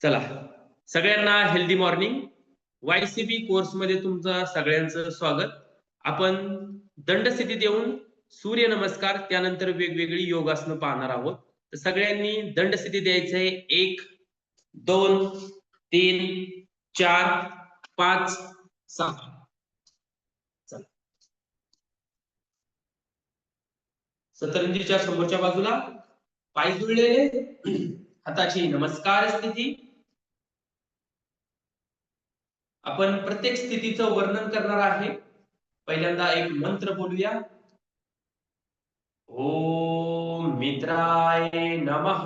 चला सगळ्यांना healthy morning. YCB course मध्ये तुमचं सगळ्यांचं स्वागत. आपण दंडस्थितीत येऊन सूर्य नमस्कार त्यानंतर वेगवेगळी योगासनं पाहणार आहोत. तर सगळ्यांनी दंडस्थितीत यायचंय. 1 2 3 4 5 6. चला सतरंजीच्या समोरच्या बाजूला पाय जुळलेले, हाताची नमस्कार स्थिती. आपण प्रत्येक स्थितीचं वर्णन करणार आहे. पहिल्यांदा एक मंत्र बोलूया. ओम मित्राय नमः.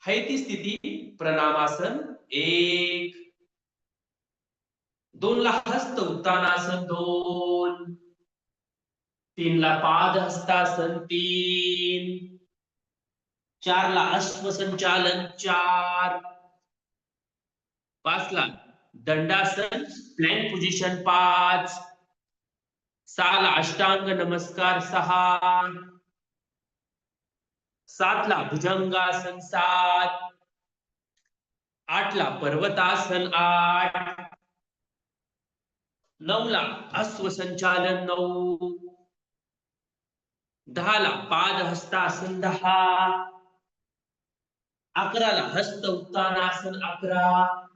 है ती स्थिती प्रणामासन 1. 2 ला हस्त उत्तानासन 2. 3 ला पाद हस्तासन 3. 4 ला अश्व संचालन 4. 5 ला दंडासन प्लॅंक पोझिशन 5. 6 ला अष्टांग नमस्कार 6. 7 ला भुजंगासन 7. 8 ला पर्वतासन 8. 9 ला अश्व संचालन 9. 10 ला पाद हस्तासन 10. 11 ला हस्त उत्तानासन 11.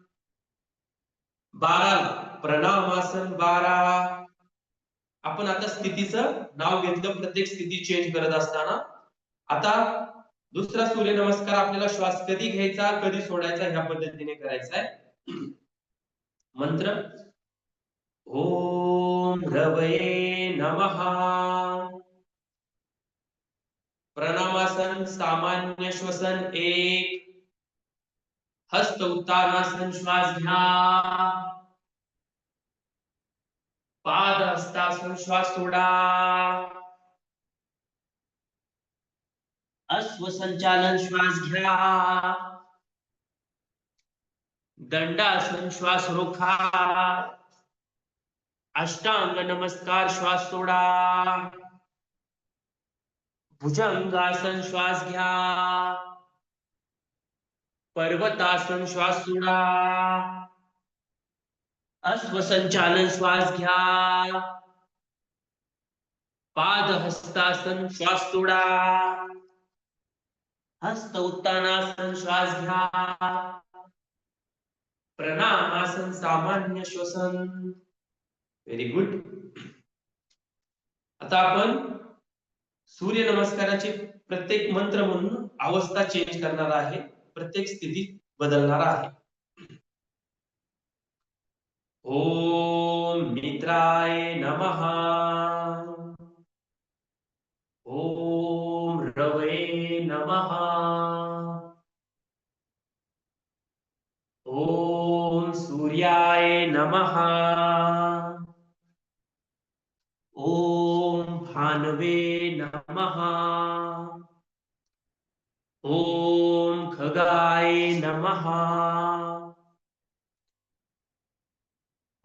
12 ला प्रणामासन 12. आपण आता स्थितीचं नाव घेतलं प्रत्येक स्थिती चेंज करत असताना. आता दुसरा सूर्य नमस्कार आपल्याला श्वास कधी घ्यायचा कधी सोडायचा ह्या पद्धतीने करायचा आहे. मंत्र ओम रवये नमः. प्रणामासन सामान्य श्वसन 1. हस्त उत्तानासन श्वास घ्या. पाद हस्तासन श्वास सोडा. अश्व संचालन श्वास घ्या. दंडासन श्वास रोखा. अष्टांग नमस्कार श्वास सोडा. भुजंगासन श्वास घ्या. पर्वतासन श्वास सोडा. अश्व संचालन श्वास घ्या. पाद हस्तासन श्वास सोडा. हस्त उत्तानासन श्वास घ्या. प्रणामासन सामान्य श्वसन. Very good. आता आपण सूर्य नमस्काराचे प्रत्येक मंत्र म्हणून अवस्था चेंज करणार आहे. प्रत्येक स्थिती बदलणार आहे. ओम मित्राय नमः. ओम रवये नमः. ओम सूर्याय नमः. ओम भानवे नमः. ओम खगाय नमः.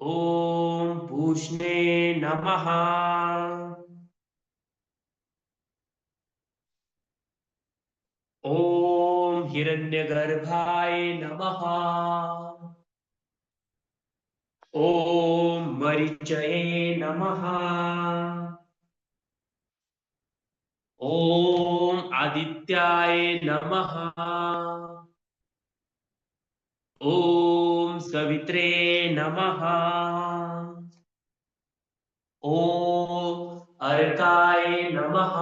ओम पूष्णे नमः. ओम हिरण्यगर्भाय नमः. ओम मरीचये नमः. ओम आदित्याय नमः. ओम सवित्रे नमः. ओम अर्काय नमः.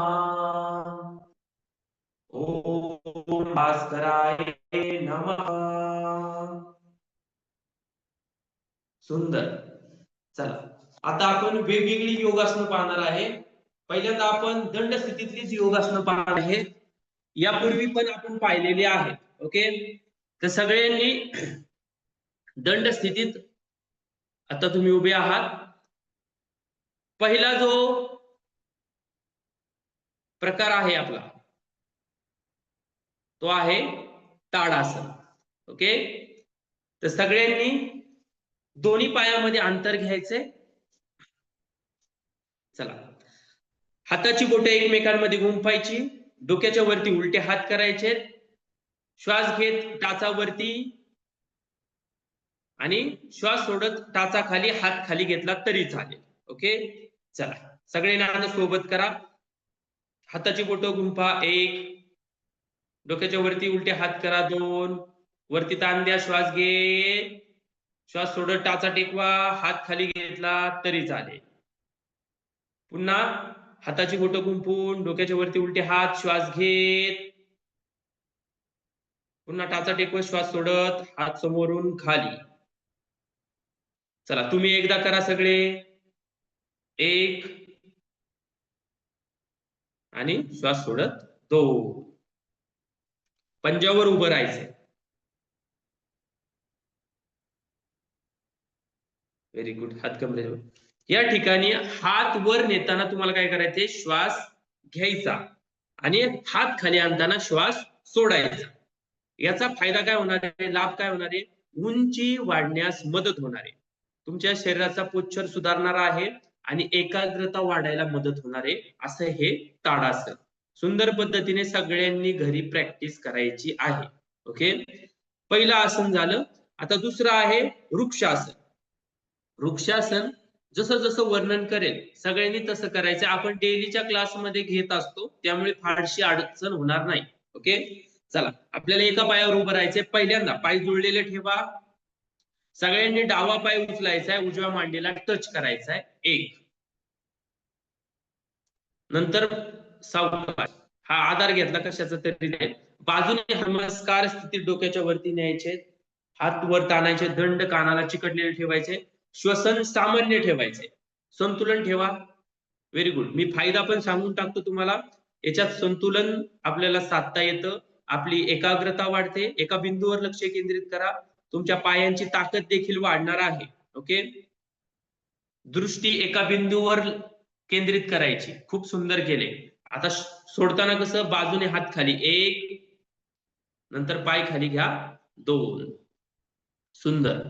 ओम भास्कराय नमः. सुंदर. चला आता आपण वेगवेगळी योगासनं पाहणार आहे. पहिल्यांदा आपण दंड स्थितीतलीच योगासनं पाहणार आहे. यापूर्वी पण आपण पाहिलेली आहे. ओके. तर सगळ्यांनी दंड स्थितीत आता तुम्ही उभे आहात. पहिला जो प्रकार आहे आपला तो आहे ताडासन. ओके. तर सगळ्यांनी दोन्ही पायामध्ये अंतर घ्यायचे. चला हाताची बोटे एकमेकांमध्ये गुंफायची. डोक्याच्या वरती उलटे हात करायचे. श्वास घेत टाचावरती आणि श्वास सोडत टाचा खाली, हात खाली घेतला तरी चालेल. ओके, चला सगळ्यांना आता सोबत करा. हाताची बोटं गुंफा 1, डोक्याच्या वरती उलटे हात करा 2, वरती ताण द्या, श्वास घे, श्वास सोडत टाचा टेकवा, हात खाली घेतला तरी चालेल. पुन्हा हाताची बोटं गुंफून डोक्याच्या वरती उलटे हात, श्वास घेत, पुन्हा टाचा टेकवत, श्वास सोडत, हात समोरून खाली. चला तुम्ही एकदा करा सगळे. 1 आणि श्वास सोडत 2. पंजावर उभं राहायचंय. Very good. हात कमरेवर. या ठिकाणी हात वर नेताना तुम्हाला काय करायचंय, श्वास घ्यायचा आणि हात खाली आणताना श्वास सोडायचा. याचा फायदा काय होणार आहे, लाभ काय होणार आहे, उंची वाढण्यास मदत होणार आहे, तुमच्या शरीराचा पोश्चर सुधारणार आहे आणि एकाग्रता वाढायला मदत होणार आहे. असं हे ताडासन सुंदर पद्धतीने सगळ्यांनी घरी प्रॅक्टिस करायची आहे. ओके, पहिलं आसन झालं. आता दुसरं आहे वृक्षासन. वृक्षासन जसं जसं वर्णन करेल सगळ्यांनी तसं करायचं. आपण डेलीच्या क्लासमध्ये घेत असतो, त्यामुळे फारशी अडचण होणार नाही. ओके, चला आपल्याला एका पायावर उभं राहायचंय. पहिल्यांदा पाय जुळलेले ठेवा. सगळ्यांनी डावा पाय उचलायचा आहे, उजव्या मांडीला टच करायचा आहे. 1, नंतर सावकाश हा आधार घेतला कशाचा तरी नाही, बाजूने नमस्कार स्थितीत डोक्याच्या वरती न्यायचे, हात वर ताणायचे, दंड कानाला चिकटलेले ठेवायचे, श्वसन सामान्य ठेवायचे, संतुलन ठेवा. Very good. मी फायदा पण सांगून टाकतो तुम्हाला. याच्यात संतुलन आपल्याला साधता येतं, आपली एकाग्रता वाढते, एका बिंदूवर लक्ष केंद्रित करा, तुमच्या पायांची ताकद देखील वाढणार आहे. ओके, दृष्टी एका बिंदूवर केंद्रित करायची. खूप सुंदर केले. आता सोडताना कसं, बाजूने हात खाली 1, नंतर पाय खाली घ्या 2. सुंदर.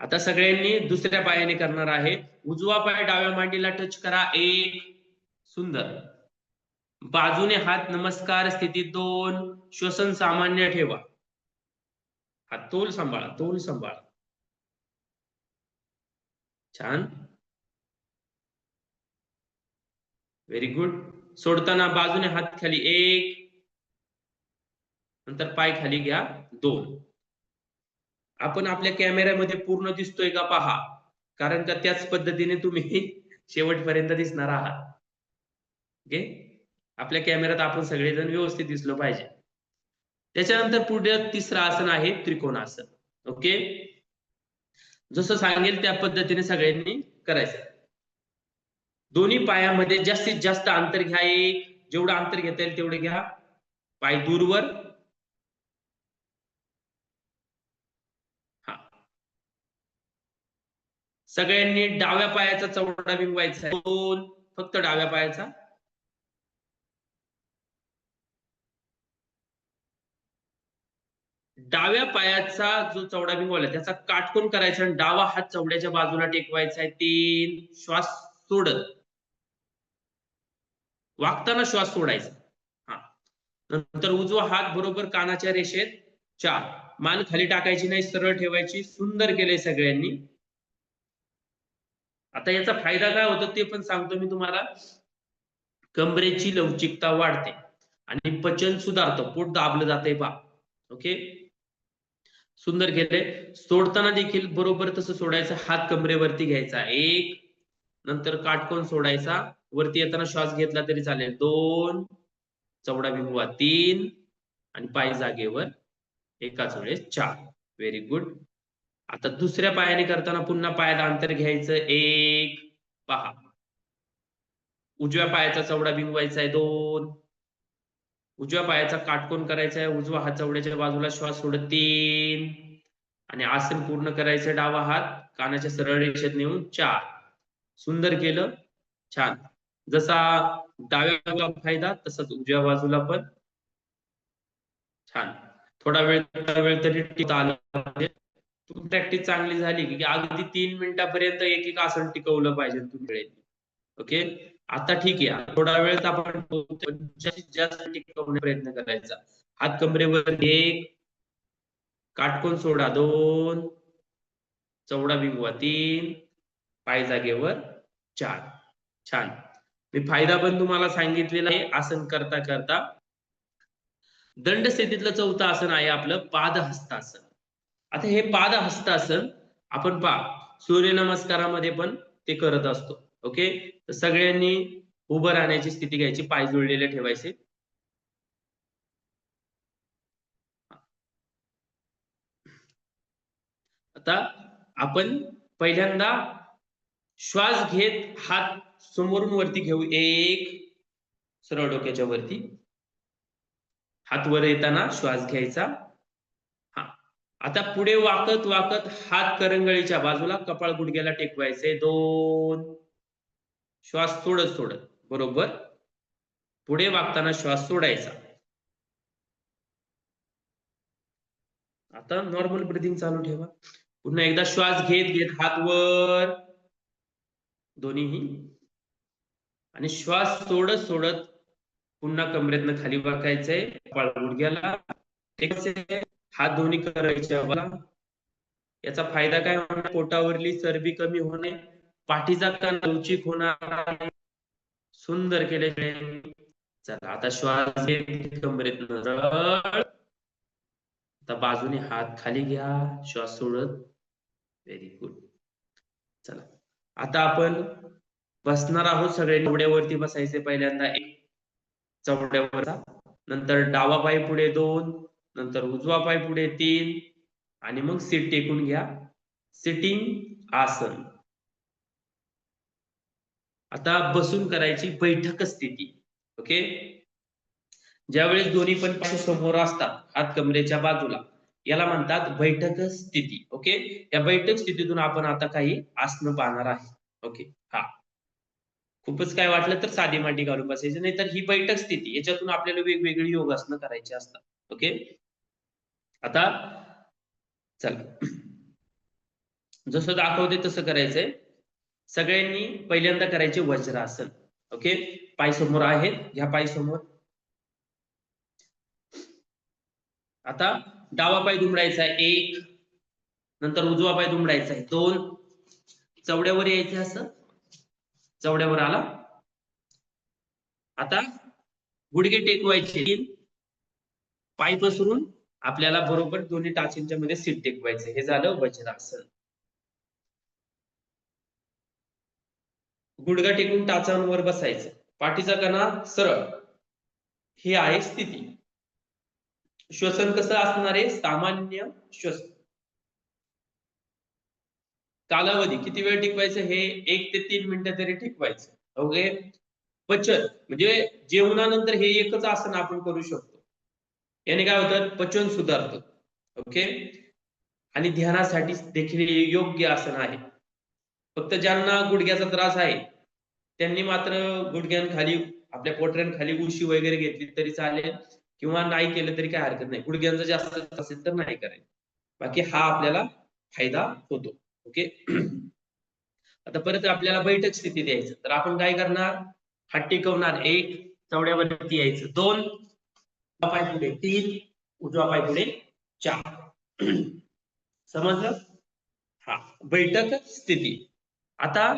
आता सगळ्यांनी दुसऱ्या पायाने करणार आहे. उजवा पाय डाव्या मांडीला टच करा 1. सुंदर. बाजूने हात नमस्कार स्थितीत 2. श्वसन सामान्य ठेवा. हात तोल सांभाळा, तोल सांभाळा. छान, व्हेरी गुड. सोडताना बाजूने हात खाली 1, नंतर पाय खाली घ्या 2. आपण आपल्या कॅमेऱ्यामध्ये पूर्ण दिसतोय का पहा, कारण का त्याच पद्धतीने तुम्ही शेवटपर्यंत दिसणार आहात. ओके, आपल्या कॅमेऱ्यात आपण सगळेजण व्यवस्थित दिसलो पाहिजे. त्याच्यानंतर पुढे तिसरं आसन आहे त्रिकोणासन. ओके, जसं सांगेल त्या पद्धतीने सगळ्यांनी करायचं. दोन्ही पायामध्ये जास्तीत जास्त अंतर घ्या. 1, जेवढं अंतर घेता येईल तेवढे घ्या. पाय दूरवर. हा, सगळ्यांनी डाव्या पायाचा चवडा बिंबवायचा 2, फक्त डाव्या पायाचा. डाव्या पायाचा जो चवडा बिंबवला त्याचा काटकोन करायचा आणि डावा हात चवड्याच्या बाजूला टेकवायचा आहे 3. श्वास सोडत, वागताना श्वास सोडायचा. हा, नंतर उजवा हात बरोबर कानाच्या रेषेत 4. मान खाली टाकायची नाही, सरळ ठेवायची. सुंदर केलंय सगळ्यांनी. आता याचा फायदा काय होतो ते पण सांगतो मी तुम्हाला. कमरेची लवचिकता वाढते आणि पचन सुधारतं, पोट दाबलं जातंय पहा. ओके, सुंदर केलंय. सोडताना देखील बरोबर तसं सोडायचं. हात कमरेवरती घ्यायचा 1, नंतर काटकोन सोडायचा. वरती येताना श्वास घेतला तरी चालेल 2, चवडा बिंबवा 3 आणि पाय जागेवर एकाच वेळेस 4. Very good. आता दुसऱ्या पायाने करताना पुन्हा पायाला अंतर घ्यायचं 1. पहा, उजव्या पायाचा चवडा बिंबवायचा आहे 2. उजव्या पायाचा काटकोन करायचा आहे. उजवा हात चवड्याच्या बाजूला, श्वास सोडत 3 आणि आसन पूर्ण करायचं. डावा हात कानाच्या सरळ रेषेत नेऊन 4. सुंदर केलं, छान. जसा डाव्या बाजूला फायदा तसाच उजव्या बाजूला पण छान. थोडा वेळ तरी टिकता आलं पाहिजे. तुमची प्रॅक्टिस चांगली झाली की अगदी 3 मिनिटापर्यंत एक एक आसन टिकवलं पाहिजे तुम्ही. ओके, आता ठीक आहे. थोडा वेळ आपण जास्तीत जास्त टिकवण्याचा प्रयत्न करायचा. हात कमरेवर 1, काटकोन सोडा 2, चौडा बिंगवा 3, पाय जागेवर 4. छान. मी फायदा पण तुम्हाला सांगितलेला आहे आसन करता करता. दंड स्थितीतलं चौथं आसन आहे आपलं पादहस्तासन. आता हे पादहस्तासन आपण सूर्यनमस्कारामध्ये पण ते करत असतो. ओके, तर सगळ्यांनी उभं राहण्याची स्थिती घ्यायची, पाय जोडलेले ठेवायचे. आता आपण पहिल्यांदा श्वास घेत हात समोरून वरती घेऊ. 1, सरळ डोक्याच्या वरती. हात वर येताना श्वास घ्यायचा. हा, आता पुढे वाकत वाकत हात करंगळीच्या बाजूला, कपाळ गुडघ्याला टेकवायचे. 2, श्वास सोडत सोडत बरोबर पुढे वाकताना श्वास सोडायचा. आता नॉर्मल ब्रीदिंग चालू ठेवा. पुन्हा एकदा श्वास घेत घेत हात वर दोन्हीही, आणि श्वास सोडत सोडत पुन्हा कमरेतनं खाली वाकायचंय, कपाळ गुडघ्याला टेकायचे, हात दोन्ही करायचे. याचा फायदा काय होणार? पोटावरली चरबी कमी होणे, पाठीचा कण लवचिक होणार. सुंदर केले. चला आता श्वास घेत कमरेतनं सरळ, आता बाजूने हात खाली घ्या, श्वास सोडत. Very good. चला आता आपण बसणार आहोत. सगळे चवड्यावरती बसायचे. पहिल्यांदा 1 चवड्यावर, नंतर डावा पाय पुढे 2, नंतर उजवा पाय पुढे 3, आणि मग सीट टेकून घ्या. सिटिंग आसन. आता बसून करायची बैठक स्थिती. ओके, ज्यावेळेस दोन्ही पण पाय समोर असतात, हात कमरेच्या बाजूला, याला म्हणतात बैठक स्थिती. ओके, या बैठक स्थितीतून आपण आता काही आसन पाहणार आहे. ओके, हा, खूपच काय वाटलं तर साधी मांडी घालून बसायचं, नाही तर ही बैठक स्थिती, याच्यातून आपल्याला वेगवेगळी योगासनं करायची असतात. ओके, आता चला जसं दाखवते तसं करायचंय. सगळ्यांनी पहिल्यांदा करायचे वज्रासन. ओके, पाय समोर आहेत, घ्या पाय समोर. आता डावा पाय दुमडायचा आहे 1, नंतर उजवा पाय दुमडायचा आहे 2, चवड्यावर यायचं. असं चवड्यावर आला. आता गुडघे टेकवायचे 3, पाय पसरून आपल्याला बरोबर दोन्ही टाचींच्या मध्ये सीट टेकवायचं. हे झालं वज्रासन. गुडघा टेकून टाचांवर बसायचं, पाठीचा कणा सरळ. ही आहे स्थिती. श्वसन कसं असणार आहे? सामान्य श्वसन. कालावधी किती वेळ टिकवायचं? हे 1 ते 3 मिनिटं तरी टिकवायचं. ओके, पचन म्हणजे जेवणानंतर हे एकच आसन आपण करू शकतो. याने काय होतं? पचन सुधारतं. ओके, आणि ध्यानासाठी देखील योग्य आसन आहे. फक्त ज्यांना गुडघ्याचा त्रास आहे त्यांनी मात्र गुडघ्यांखाली, आपल्या पोटऱ्यांखाली उशी वगैरे घेतली तरी चालेल, किंवा नाही केलं तरी काय हरकत नाही. गुडघ्यांचा जास्त असेल तर नाही करायचं, बाकी हा आपल्याला फायदा होतो. ओके, आता परत आपल्याला बैठक स्थिती द्यायचं, तर आपण काय करणार? हात टेकवणार. 1, चवड्यावरती यायचं. 2, पाय पुढे 3, उजवा पाय पुढे 4. समजलं? हा, बैठक स्थिती. आता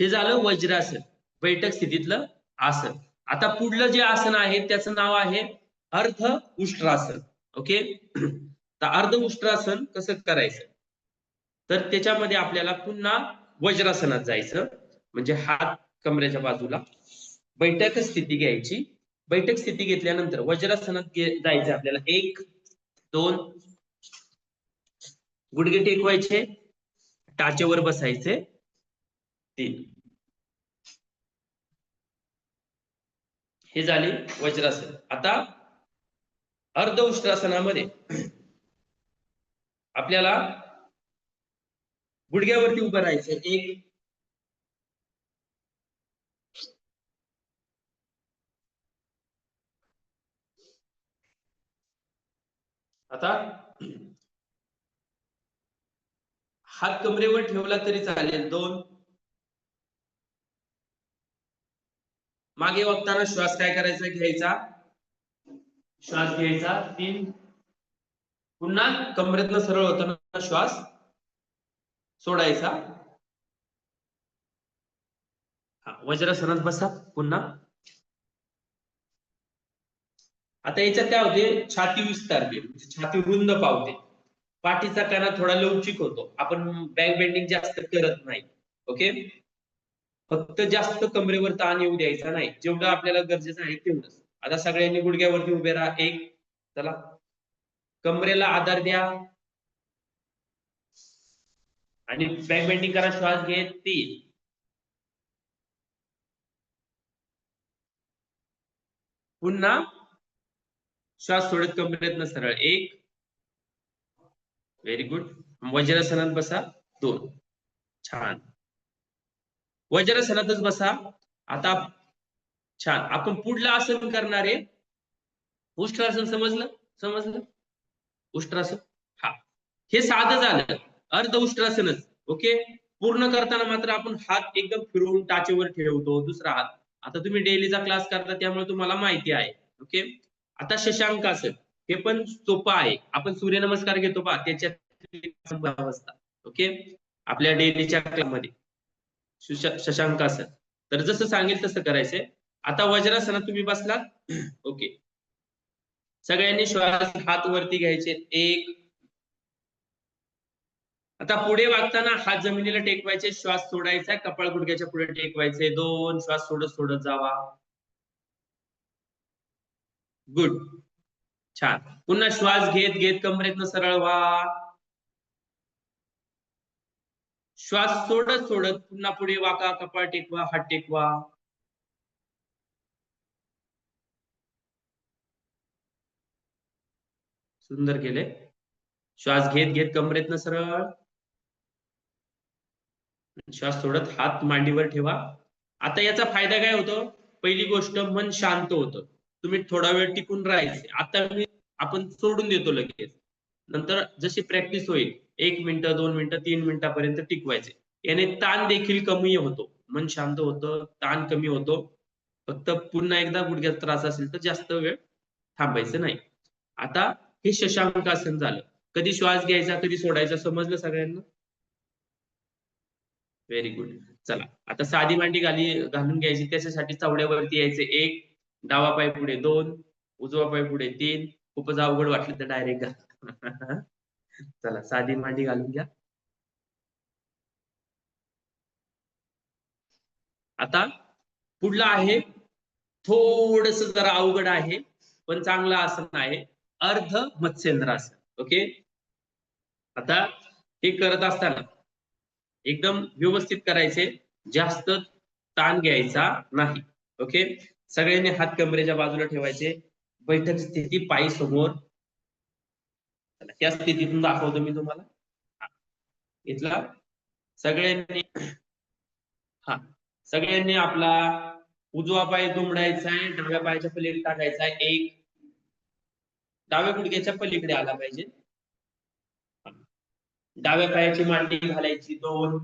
हे झालं वज्रासन, बैठक स्थितीतलं आसन. आता पुढलं जे आसन आहे त्याचं नाव आहे अर्ध उष्ट्रासन. ओके, तर अर्ध उष्ट्रासन कसं करायचं? तर त्याच्यामध्ये आपल्याला पुन्हा वज्रासनात जायचं, म्हणजे हात कमरेच्या बाजूला, बैठक स्थिती घ्यायची. बैठक स्थिती घेतल्यानंतर वज्रासनात जायचं आपल्याला. 1, 2, गुडघे टेकवायचे, टाचेवर बसायचे. 3, हे झाले वज्रासन. आता अर्ध उष्ट्रासनामध्ये आपल्याला गुडघ्यावरती उभं राहायचं. 1, आता हात कमरेवर ठेवला तरी चालेल. 2, मागे वागताना श्वास काय करायचा? घ्यायचा, श्वास घ्यायचा. 3, पुन्हा कमरेतनं सरळ होताना श्वास सोडायचा. वज्रासनात बसा पुन्हा. आता याच्यात काय होते, छाती विस्तारते, छाती रुंद पावते, पाठीचा कणा थोडा लवचिक होतो. आपण बॅक बेंडिंग जास्त करत नाही. ओके, फक्त जास्त कमरेवर ताण येऊ द्यायचा नाही, जेवढं आपल्याला गरजेचं आहे तेवढंच. आता सगळ्यांनी गुडघ्यावरती उभे राहा. एक, चला, कमरेला आधार द्या आणि बॅक बेंडिंग करा. श्वास घेत 3, पुन्हा श्वास सोडत कमरेतनं सरळ 1, व्हेरी गुड. वज्रासनात बसा 2, छान. वज्रासनातच बसा. आता छान, आपण पुढलं आसन करणार आहे उष्ट्रासन. समजलं? समजलं उष्ट्रासन? हा, हे साधं झालं, अर्ध उष्ट्रासनच. ओके, पूर्ण करताना मात्र आपण हात एकदम फिरवून टाचेवर ठेवतो, दुसरा हात. आता तुम्ही डेलीचा क्लास करता त्यामुळे तुम्हाला माहिती आहे. ओके, आता शशांकासन, हे पण सोपं आहे. आपण सूर्यनमस्कार घेतो पहा, त्याच्यात अवस्था. ओके, आपल्या डेलीच्या क्लासमध्ये शशांकासन. तर जसं सांगेल तसं करायचंय. आता वज्रासनात तुम्ही बसलात. ओके, सगळ्यांनी श्वास हात वरती घ्यायचे 1. आता पुढे वागताना हात जमिनीला टेकवायचे, श्वास सोडायचा, कपाळ गुडघ्याच्या पुढे टेकवायचे 2, श्वास सोडत सोडत जावा. गुड, छान. पुन्हा श्वास घेत घेत कमरेतनं सरळ व्हा. श्वास सोडत सोडत पुन्हा पुढे वाका, कपाळ टेकवा, हात टेकवा. सुंदर केले. श्वास घेत घेत कमरेतनं सरळ, श्वास सोडत हात मांडीवर ठेवा. आता याचा फायदा काय होतो? पहिली गोष्ट, मन शांत होतं. तुम्ही थोडा वेळ टिकून राहायचे. आता आपण सोडून देतो लगेच. नंतर जशी प्रॅक्टिस होईल 1 मिनिटं, 2 मिनिटं, 3 मिनिटापर्यंत टिकवायचे. याने ताण देखील कमी होतो, मन शांत होतं, ताण कमी होतो. फक्त पुन्हा एकदा गुडघ्यात त्रास असेल तर जास्त वेळ थांबायचं नाही. आता हे शशांकासन झालं. कधी श्वास घ्यायचा, कधी सोडायचा, समजलं सगळ्यांना? Very good. चला, आता साधी मांडी घालून घ्यायची. त्याच्यासाठी चवड्यावरती यायचे 1, डावा पाय पुढे 2, उजवा पाय पुढे 3. खूपच अवघड वाटलं तर डायरेक्ट घाल. चला, साधी मांडी घालून घ्या. आता पुढला आहे, थोडस जरा अवघड आहे पण चांगलं आसन आहे, अर्ध मत्स्येंद्रासन. ओके, आता हे करत असताना एकदम व्यवस्थित करायचे, जास्त ताण घ्यायचा नाही. ओके, सगळ्यांनी हात कमरेच्या बाजूला ठेवायचे, बैठक स्थिती, पाय समोर. त्या स्थितीतून दाखवतो मी तुम्हाला. इथला सगळ्यांनी, हा, सगळ्यांनी आपला उजवा पाय दुमडायचा आहे, डाव्या पायाच्या पलीकडे टाकायचा आहे 1, डाव्या गुडघ्याच्या पलीकडे आला पाहिजे. डाव्या पायाची मांडी घालायची 2,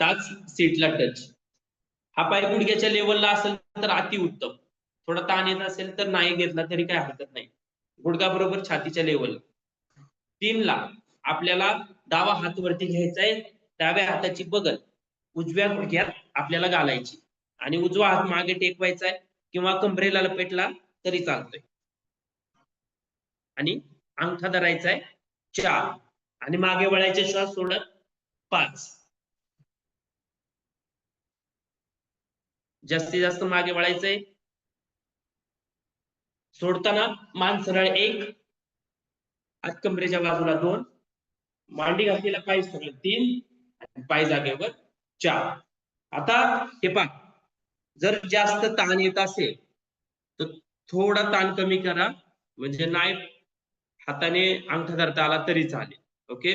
टाच सीटला टच. हा पाय गुडघ्याच्या लेवलला असेल तर अतिउत्तम. थोडा ताण येत असेल तर नाही घेतला तरी काय हरकत नाही. गुडघा बरोबर छातीच्या लेवल. 3 ला आपल्याला डावा हात वरती घ्यायचा आहे, डाव्या हाताची बगल उजव्या गुडघ्यात आपल्याला घालायची आणि उजवा हात मागे टेकवायचा आहे किंवा कमरेला लपेटला तरी चालतोय. आणि अंगठा धरायचा आहे 4 आणि मागे वळायचे, श्वास सोडत 5. जास्तीत जास्त मागे वळायचंय. सोडताना मान सरळ 1, हात कमरेच्या बाजूला 2, मांडी घातलेला पाय सरळ 3, पाय जागेवर 4. आता हे पहा, जर जास्त ताण येत असेल तर थोडा ताण कमी करा, म्हणजे नाही हाताने अंगठा धरता आला तरी चालेल. ओके,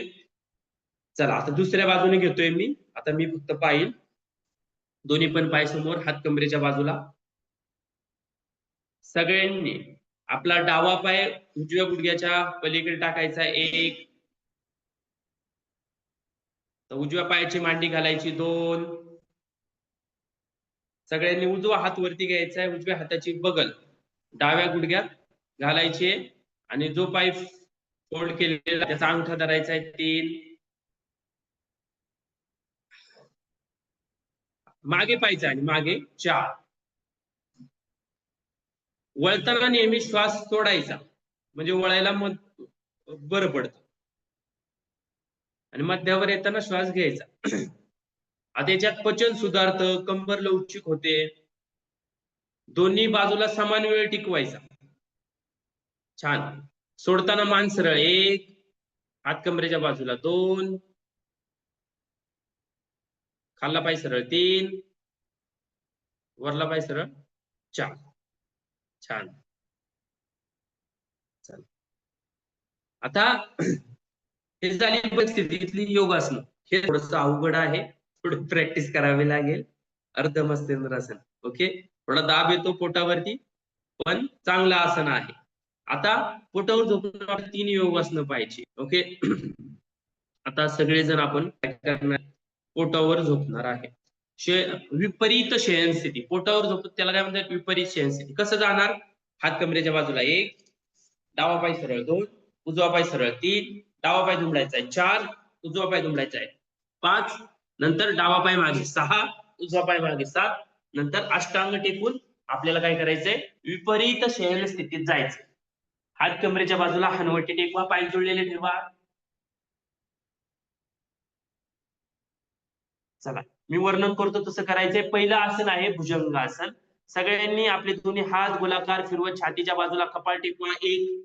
चला, आता दुसऱ्या बाजूने घेतोय मी. आता मी फक्त पाहिल, दोन्ही पण पाय समोर, हात कमरेच्या बाजूला. सगळ्यांनी आपला डावा पाय उजव्या गुडघ्याच्या पलीकडे टाकायचा 1, उजव्या पायाची मांडी घालायची 2. सगळ्यांनी उजवा हात वरती घ्यायचा आहे, उजव्या हाताची बगल डाव्या गुडघ्यात घालायची आणि जो पाय फोल्ड केलेला त्याचा अंगठा धरायचा आहे 3, मागे पायचा आणि मागे 4. वळताना नेहमी श्वास सोडायचा, म्हणजे वळायला मग बरं पडतं. आणि मध्यावर येताना श्वास घ्यायचा. आता याच्यात पचन सुधारतं, कंबर लवचिक होते. दोन्ही बाजूला समान वेळ टिकवायचा. छान. सोडताना मान सरळ 1, हात कमरेच्या बाजूला 2, खालला पाय सरळ 3, वरला पाय सरळ 4. छान. चल आता हे झाली परिस्थितीतली योगासनं. हे थोडस अवघड आहे, थोडं प्रॅक्टिस करावी लागेल. अर्ध मस्तेंद्रासन. ओके, थोडा दाब येतो पोटावरती, पण चांगलं आसन आहे. आता पोटावर झोपून 3 योगासनं पाहिजे. ओके. आता सगळेजण आपण काय करणार, पोटावर झोपणार आहे. विपरीत शयनस्थिती. पोटावर झोपत त्याला काय म्हणतात, विपरीत शयनस्थिती. कसं जाणार, हात कमरेच्या बाजूला 1, डावा पाय सरळ 2, उजवा पाय सरळ 3, डावा पाय दुमडायचा आहे 4, उजवा पाय दुमडायचा आहे 5, नंतर डावा पाय मागे 6, उजवा पाय मागे 7, नंतर अष्टांग टेकून आपल्याला काय करायचंय, विपरीत शयन स्थितीत जायचं. हात कमरेच्या बाजूला हनवटी टेकवा, पाय जोडलेले ठेवा. चला मी वर्णन करतो तसं करायचंय. पहिलं आसन आहे भुजंगासन. सगळ्यांनी आपले दोन्ही हात गोलाकार फिरवत छातीच्या बाजूला कपाळ टेकवा 1,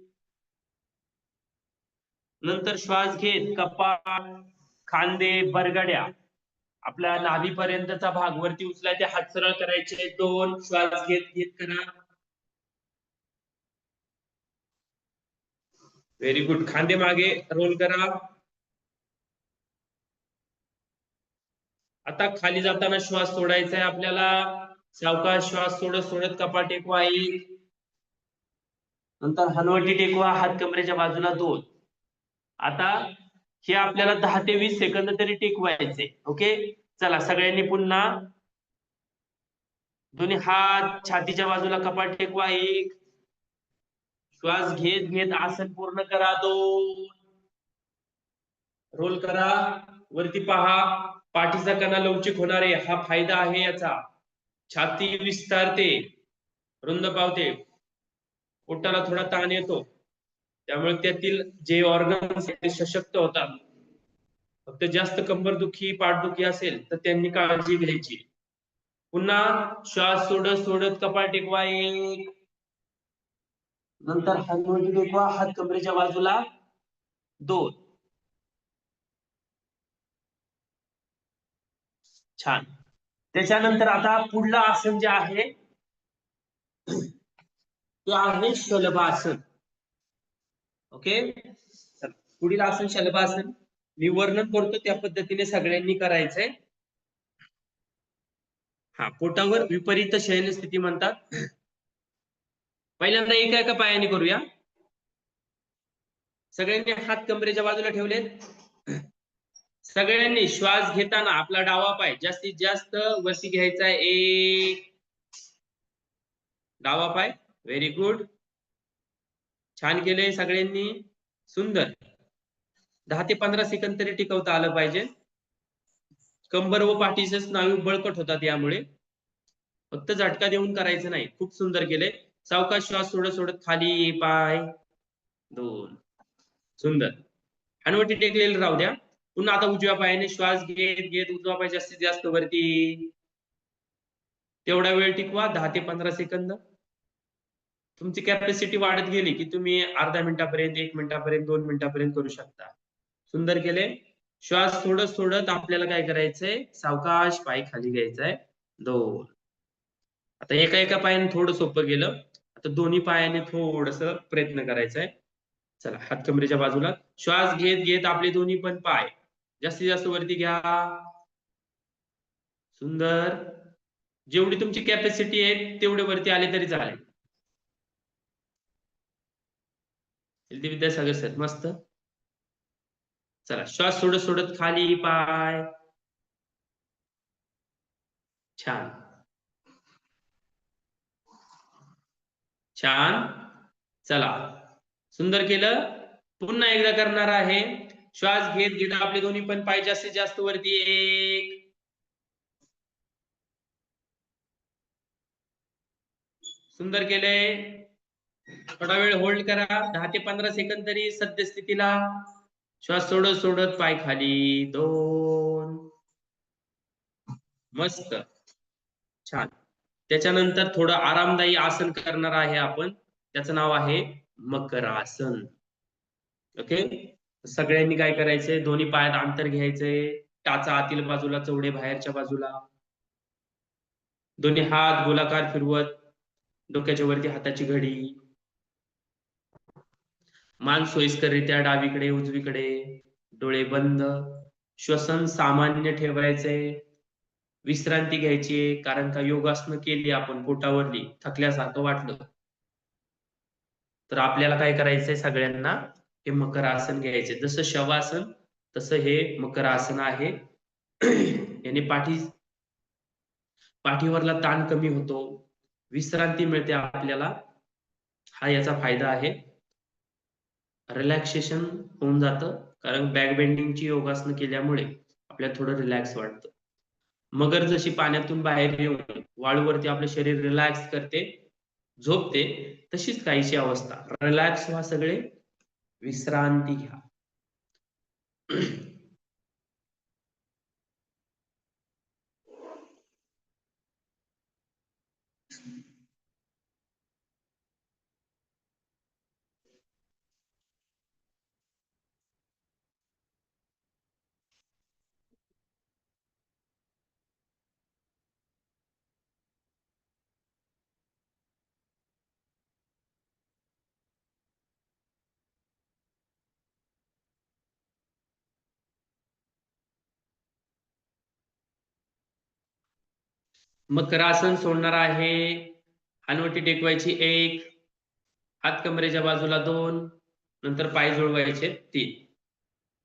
नंतर श्वास घेत कपाळ, खांदे, बरगड्या, आपल्या नाभीपर्यंतचा भाग वरती उचलायचे, हात सरळ करायचे 2, श्वास घेत घेत करा. Very good. खांदे मागे रोल करा. आता खाली जाताना श्वास सोडायचा आहे आपल्याला. सावकाश श्वास सोडत सोडत कपाळ टेकवा 1, नंतर हनवटी टेकवा, हात कमरेच्या बाजूला 2. आता हे आपल्याला 10 ते 20 सेकंद तरी टिकवायचे. ओके, चला सगळ्यांनी पुन्हा दोन्ही हात छातीच्या बाजूला कपाळ टेकवा 1, श्वास घेत घेत आसन पूर्ण करा 2, रोल करा, वरती पहा. पाठीचा कणा लवचिक होणार आहे, हा फायदा आहे याचा. छाती विस्तारते, रुंद पावते, पोटाला थोडा ताण येतो, त्यामुळे त्यातील जे ऑर्गन्स ते सशक्त होतात. फक्त जास्त कंबरदुखी पाठदुखी असेल तर त्यांनी काळजी घ्यायची. पुन्हा श्वास सोडत सोडत कपाळ टेकवा 1, नंतर हनवटी टेकवा, हात कमरेच्या बाजूला 2. छान. त्याच्यानंतर आता पुढलं आसन जे आहे ते आहे शलभासन. ओके, पुढील आसन शलभासन. मी वर्णन करतो त्या पद्धतीने सगळ्यांनी करायचंय. हा, पोटावर विपरीत शयन स्थिती म्हणतात. पहिल्यांदा एका एका पायाने करूया. सगळ्यांनी हात कमरेच्या बाजूला ठेवलेत. सगळ्यांनी श्वास घेताना आपला डावा पाय जास्तीत जास्त वरती घ्यायचा आहे 1, डावा पाय. Very good. छान केलंय सगळ्यांनी, सुंदर. 10 ते 15 सेकंद तरी टिकवता आलं पाहिजे. कंबर व पाठीचे स्नायू बळकट होतात यामुळे. फक्त झटका देऊन करायचं नाही. खूप सुंदर केलंय. सावकाश श्वास सोडत सोडत खाली पाय 2, सुंदर. हनवटी टेकलेली राहू द्या. पुन्हा आता उजव्या पायाने श्वास घेत घेत उजवा पाय जास्तीत जास्त वरती, तेवढा वेळ टिकवा 10 ते 15 सेकंद. तुमची कॅपॅसिटी वाढत गेली की तुम्ही अर्धा मिनिटापर्यंत, 1 मिनिटापर्यंत, 2 मिनिटापर्यंत करू शकता. सुंदर केले. श्वास सोडत सोडत आपल्याला काय करायचंय, सावकाश पाय खाली घ्यायचाय 2. आता एका एका पायाने थोडं सोपं गेलं. आता दोन्ही पायाने थोडस प्रयत्न करायचा आहे. चला हात कमरेच्या बाजूला, श्वास घेत घेत आपले दोन्ही पण पाय जास्तीत जास्त वरती घ्या. सुंदर. जेवढी तुमची कॅपॅसिटी आहे तेवढे वरती आले तरी चालेल. विद्यासागर सर मस्त. चला श्वास सोडत सोडत खाली पाय. छान छान. चला सुंदर केलं. पुन्हा एकदा करणार आहे. श्वास घेत घेत आपले दोन्ही पण पाय जास्तीत जास्त वरती. एक, सुंदर केलंय. थोडा वेळ होल्ड करा, 10 ते 15 सेकंद तरी सद्यस्थितीला. श्वास सोडत सोडत पाय खाली. 2, मस्त, छान. त्याच्यानंतर थोडं आरामदायी आसन करणार आहे आपण, त्याचं नाव आहे मकरासन. ओके. सगळ्यांनी काय करायचंय, दोन्ही पायात अंतर घ्यायचंय, टाचा आतील बाजूला, चवडे बाहेरच्या बाजूला. दोन्ही हात गोलाकार फिरवत, डोक्याच्या वरती हाताची घडी. मान सोयीस्कररित्या डावीकडे उजवीकडे, डोळे बंद. श्वसन सामान्य ठेवायचे. विश्रांती घ्यायची, कारण का योगासनं केली आपण पोटावरली, थकल्यासारखं वाटलं तर आपल्याला काय करायचंय, सगळ्यांना हे मकर आसन घ्यायचे. जसं शवासन तसं हे मकर आसन आहे. याने पाठीवरला ताण कमी होतो, विश्रांती मिळते आपल्याला, हा याचा फायदा आहे. रिलॅक्सेशन होऊन जातं, कारण बॅक बेंडिंगची योगासनं केल्यामुळे आपल्याला थोडं रिलॅक्स वाटतं. मगर जशी पाण्यातून बाहेर येऊन वाळूवरती आपलं शरीर रिलॅक्स करते, झोपते, तशीच काहीशी अवस्था. रिलॅक्स व्हा सगळे, विश्रांती घ्या. मकरासन सोडणार आहे. हनवटी टेकवायची 1, हात कमरेच्या बाजूला 2, नंतर पाय जुळवायचे 3.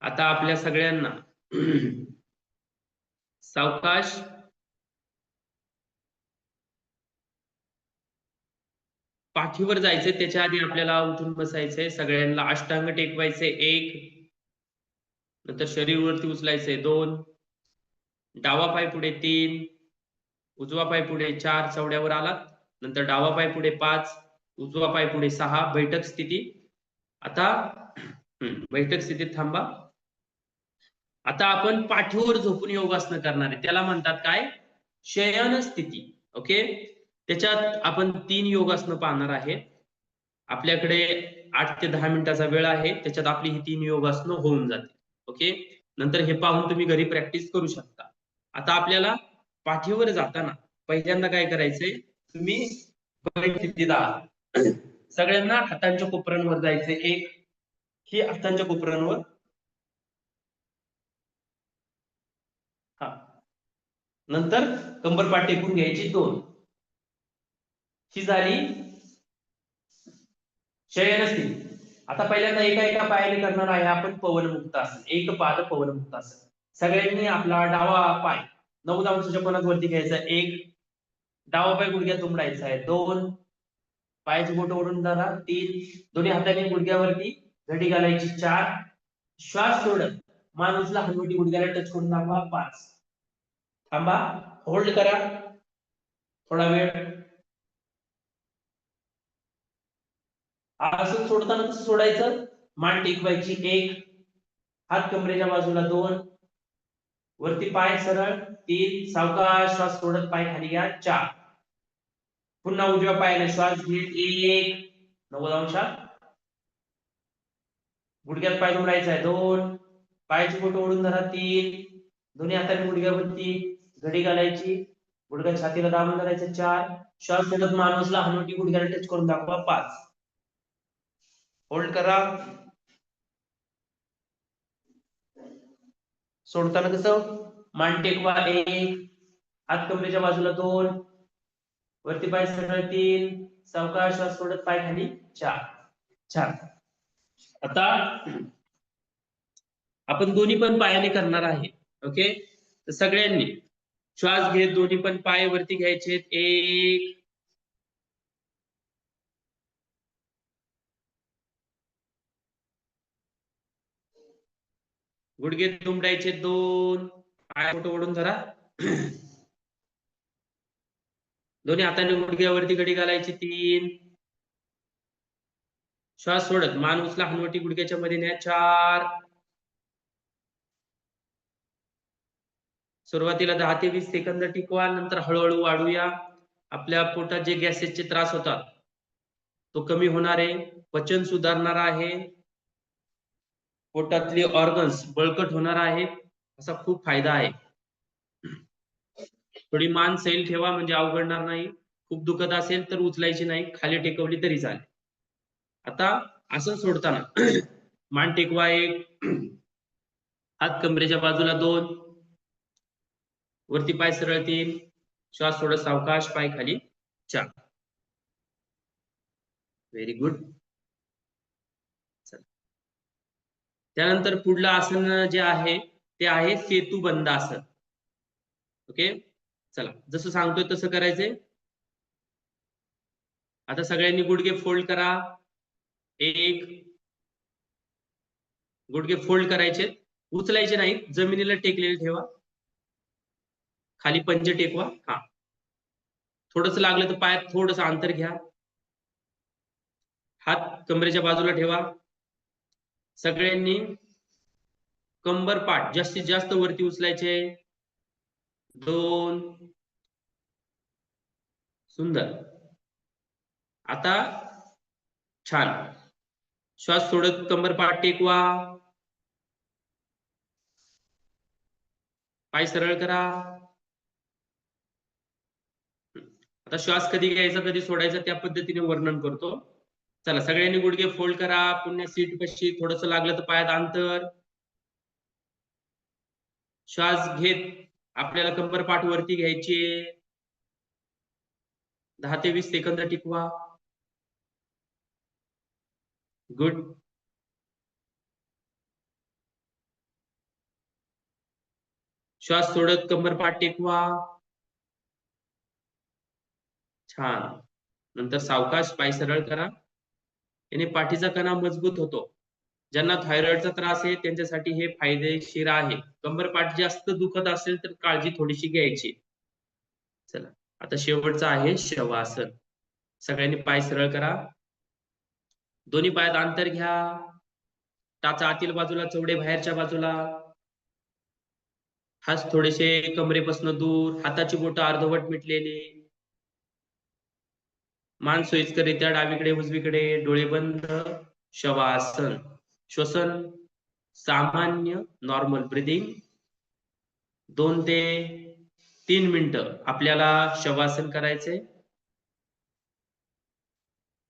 आता आपल्या सगळ्यांना सावकाश पाठीवर जायचंय, त्याच्या आधी आपल्याला उठून बसायचंय. सगळ्यांना अष्टांग टेकवायचे 1, नंतर शरीर वरती उचलायचंय 2, डावा पाय पुढे 3, उजवा पाय पुढे 4, चवड्यावर आलात. नंतर डावा पाय पुढे 5, उजवा पाय पुढे 6, बैठक स्थिती. आता बैठक स्थितीत थांबा. आता आपण पाठीवर झोपून योगासनं करणार आहे, त्याला म्हणतात काय, शयन स्थिती. ओके. त्याच्यात आपण 3 योगासनं पाहणार आहे. आपल्याकडे 8 ते 10 मिनिटाचा वेळ आहे, त्याच्यात आपली ही 3 योगासनं होऊन जाते. ओके. नंतर हे पाहून तुम्ही घरी प्रॅक्टिस करू शकता. आता आपल्याला पाठीवर जाताना पहिल्यांदा काय करायचंय, तुम्ही बैठ स्थितीत आहात. सगळ्यांना हातांच्या कोपऱ्यांवर जायचंय. 1, ही हातांच्या कोपऱ्यांवर. हा. नंतर कंबरपाठ टेकून घ्यायची 2. ही झाली शयन स्थिती. आता पहिल्यांदा एका एका पायाने करणार आहे आपण पवनमुक्त आसन, एक पाद पवनमुक्त आसन. सगळ्यांनी आपला डावा पाय 90 अंशाच्या कोनात वरती घ्यायचा 1, डावा पाय गुडघ्यात दुमडायचा आहे 2, पायाची बोट ओढून धरा 3, दोन्ही हाताने गुडघ्यावरती घडी घालायची 4, श्वास सोडत मान उचला, हनुवटी गुडघ्याला टच करून दाखवा 5. थांबा, होल्ड करा थोडा वेळ. आसन सोडताना कसं सोडायचं, मान टेकवायची 1, हात कमरेच्या बाजूला 2, वरती पाय सरळ 3, सावकाश श्वास सोडत पाय खाली घ्या 4. पुन्हा उजव्या पायाने श्वास घेत 1, 90 अंशात, गुडघ्यात पाय दुमडायचा आहे 2, पायाची बोट ओढून धरा 3, दोन्ही हाताने गुडघ्यावरती घडी घालायची, गुडघ्या छातीला दाबून धरायचं 4, श्वास सोडत मान उचला, हनुवटी गुडघ्याला टच करून दाखवा 5. होल्ड करा. सोडताना कसं, मान टेकवा 1, हात कमरेच्या बाजूला 2, वरती पाय सरळ 3, सावकाश श्वास सोडत पाय खाली 4. छान. आता आपण दोन्ही पण पायाने करणार आहे. ओके. तर सगळ्यांनी श्वास घेत दोन्ही पण पाय वरती घ्यायचे 1, गुडघे दुमडायचे 2, पाय मोठं ओढून धरा. दोन्ही हाताने गुडघ्यावरती घडी घालायची 3. श्वास सोडत मान उचला, हनुवटी गुडघ्याच्या मध्ये न्या 4. सुरुवातीला 10 ते 20 सेकंद टिकवा, नंतर हळूहळू वाढूया. आपल्या पोटात जे गॅसेसचे त्रास होतात तो कमी होणार आहे, पचन सुधारणार आहे, पोटातले ऑर्गन्स बळकट होणार आहेत, असा खूप फायदा आहे. थोडी मान सैल ठेवा म्हणजे अवघडणार नाही. खूप दुखत असेल तर उचलायची नाही, खाली टेकवली तरी चालेल. आता असं सोडताना मान टेकवा 1, हात कमरेच्या बाजूला 2, वरती पाय सरळ 3, श्वास सोडत सावकाश पाय खाली 4. Very good. त्यानंतर पुढलं आसन जे आहे ते आहे सेतुबंध आसन. ओके, चला जसं सांगतोय तसं करायचंय. आता सगळ्यांनी गुडघे फोल्ड करा. 1, गुडघे फोल्ड करायचे, उचलायचे नाही, जमिनीला टेकलेले ठेवा. खाली पंजे टेकवा. हा, थोडस लागलं तर पायात थोडस अंतर घ्या. हात कमरेच्या बाजूला ठेवा. सगळ्यांनी कंबर पाठ जास्तीत जास्त वरती उचलायचे. 2, सुंदर. आता छान. श्वास सोडत कंबर पाठ टेकवा, पाय सरळ करा. आता श्वास कधी घ्यायचा कधी सोडायचा त्या पद्धतीने वर्णन करतो. चला सगळ्यांनी गुडघे फोल्ड करा. पुन्हा सीट पशी थोडस लागलं तर पायात अंतर. श्वास घेत आपल्याला कंबर पाठ वरती घ्यायची. 10 ते 20 सेकंद टिकवा. गुड. श्वास सोडत कंबर पाठ टेकवा. छान. नंतर सावकाश पाय सरळ करा. याने पाठीचा कणा मजबूत होतो. ज्यांना थायरॉइडचा त्रास आहे त्यांच्यासाठी हे फायदेशीर आहे. कंबर पाठ जास्त दुखत असेल तर काळजी थोडीशी घ्यायची. चला आता शेवटचा आहे शवासन. सगळ्यांनी पाय सरळ करा. दोन्ही पायात अंतर घ्या. टाचा आतील बाजूला, चवडे बाहेरच्या बाजूला. हात थोडेसे कमरेपासून दूर, हाताची बोटं अर्धवट मिटलेली. मान सोयीस्करित्या डावीकडे उजवीकडे, डोळे बंद. शवासन. श्वसन सामान्य नॉर्मल ब्रीदिंग. 2 ते 3 मिनिटं आपल्याला शवासन करायचे.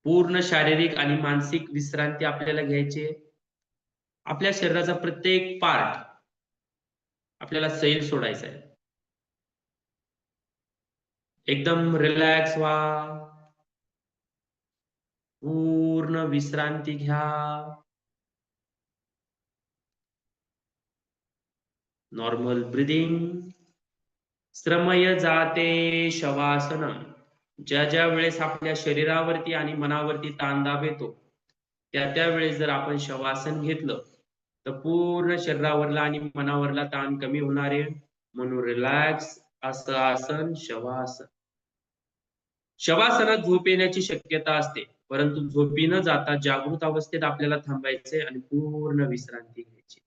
पूर्ण शारीरिक आणि मानसिक विश्रांती आपल्याला घ्यायची. आपल्या शरीराचा प्रत्येक पार्ट आपल्याला सैल सोडायचा आहे. एकदम रिलॅक्स व्हा. पूर्ण विश्रांती घ्या. Normal breathing. श्रमय जाते शवासनम. ज्या ज्या वेळेस आपल्या शरीरावरती आणि मनावरती ताणदाब येतो त्या वेळेस जर आपण शवासन घेतलं तर पूर्ण शरीरावरला आणि मनावरला ताण कमी होणार आहे. म्हणून रिलॅक्स असं आसन शवासन. शवासनात झोप येण्याची शक्यता असते, परंतु झोपी न जाता जागृत अवस्थेत आपल्याला थांबायचे आणि पूर्ण विश्रांती घ्यायची.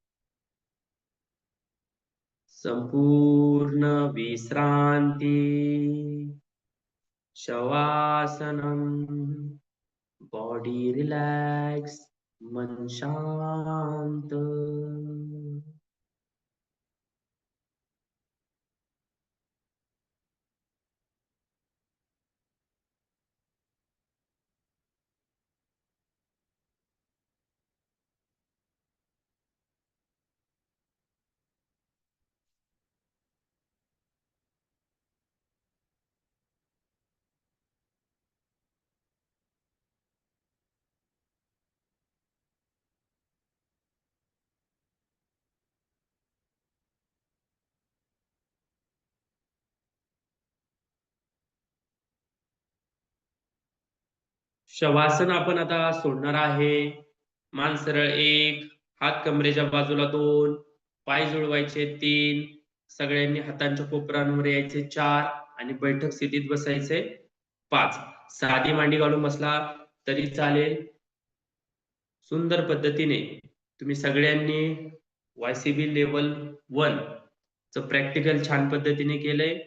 संपूर्ण विश्रांती. शवासनम. बॉडी रिलॅक्स, मन शांत. शवासन आपण आता सोडणार आहे. मान सरळ 1, हात कमरेच्या बाजूला 2, पाय जुळवायचे 3, सगळ्यांनी हातांच्या कोपरांवर यायचे 4 आणि बैठक स्थितीत बसायचे 5. साधी मांडी घालून बसला तरी चालेल. सुंदर पद्धतीने तुम्ही सगळ्यांनी YCB लेवल 1 च प्रॅक्टिकल छान पद्धतीने केलंय.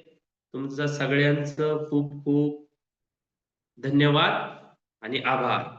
तुमचं सगळ्यांचं खूप खूप धन्यवाद आणि आभार.